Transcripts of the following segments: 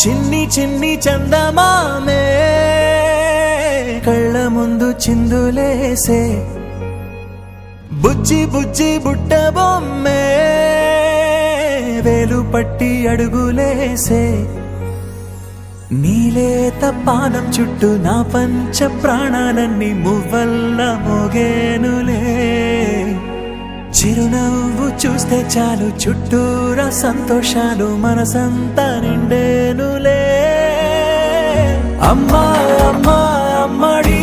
చిన్ని చిన్ని చందమామే కళ్ళ ముందు చిందులేసే బుజ్జి బుజ్జి బుట్ట బొమ్మే వేలు పట్టి అడుగులేసే నీలేత పానం చుట్టూ నా పంచ ప్రాణాలన్నీ మువ్వల్ల మోగేనులే చిరునవ్వు చూస్తే చాలు చుట్టూరా సంతోషాలు మనసంతా నిండేనులే అమ్మా అమ్మా అమ్మడి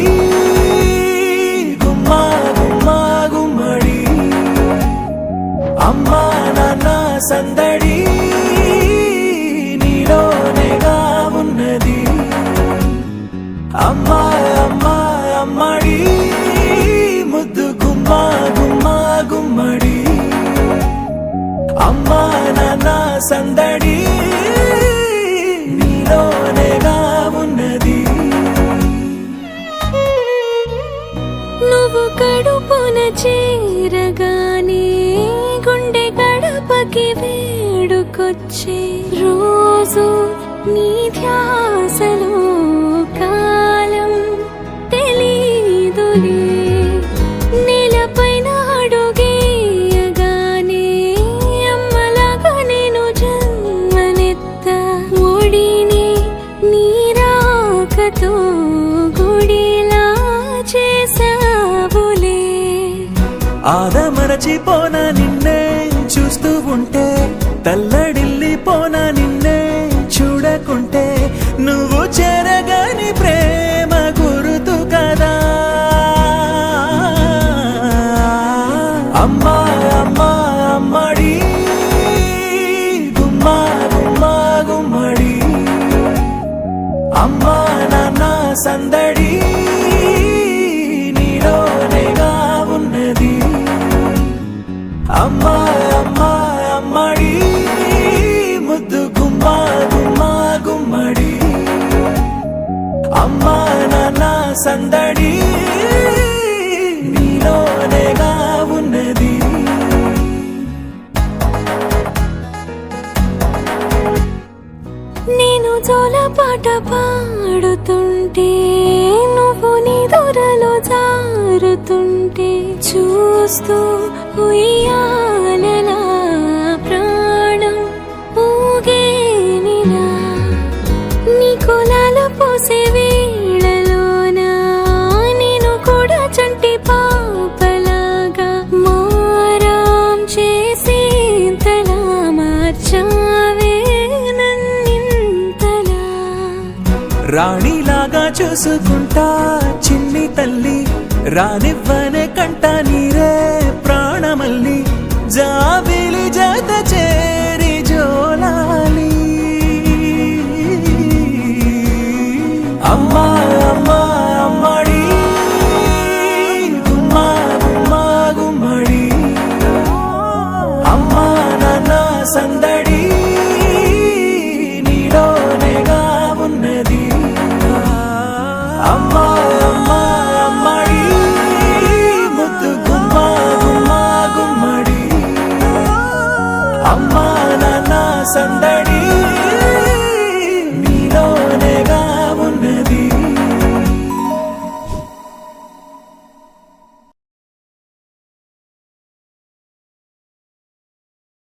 గుమ్మా గుమ్మా గుమ్మడి అమ్మా నాన్న సందడి నీలోనేగా ఉన్నది అమ్మా అమ్మా అమ్మడి ముద్దు గుమ్మా గుమ్మా గుమ్మడి అమ్మా నాన్న సందడి నీలోనేగా ఉన్నది నువ్వు కడుపున చేరగానే గుండె గడపకి వేడుకొచ్చే రోజు నీ ధ్యాసలో కాలం తెలీదులే నేలపైన అడుగేయగానే అమ్మలాగా నేను జన్మనెత్త ఒడిని నీ రాకతో గుడిలా చేసావులే ఆదమరచిపోనా నిన్నే చూస్తూ ఉంటే తల్లడిల్లిపోనా నిన్నే చూడకుంటే నువ్వు చెరగని ప్రేమ గురుతు కదా అమ్మా అమ్మా అమ్మడి గుమ్మా గుమ్మా గుమ్మడి అమ్మా నాన్న సందడి నీలోనేగా ఉన్నది అమ్మా అమ్మా అమ్మడి ముద్దు గుమ్మా గుమ్మా గుమ్మడి అమ్మా నాన్న సందడి నీలోనేగా ఉన్నది నేను జోలపాట పాడుతుంటే నువ్వు నీ దూరలో జారుతుంటే చూస్తూ ఉయ్యాలలా ప్రాణం ఊగేనిలా నీ కులాలు పోసే వేళలోనా నేను కూడా చంటి పాపలాగా మారాం చేసి తలా మార్చావే నన్నింతలా రాణిలాగా చూసుకుంటా చిన్ని తల్లి రానివ్వనే కంట నీరే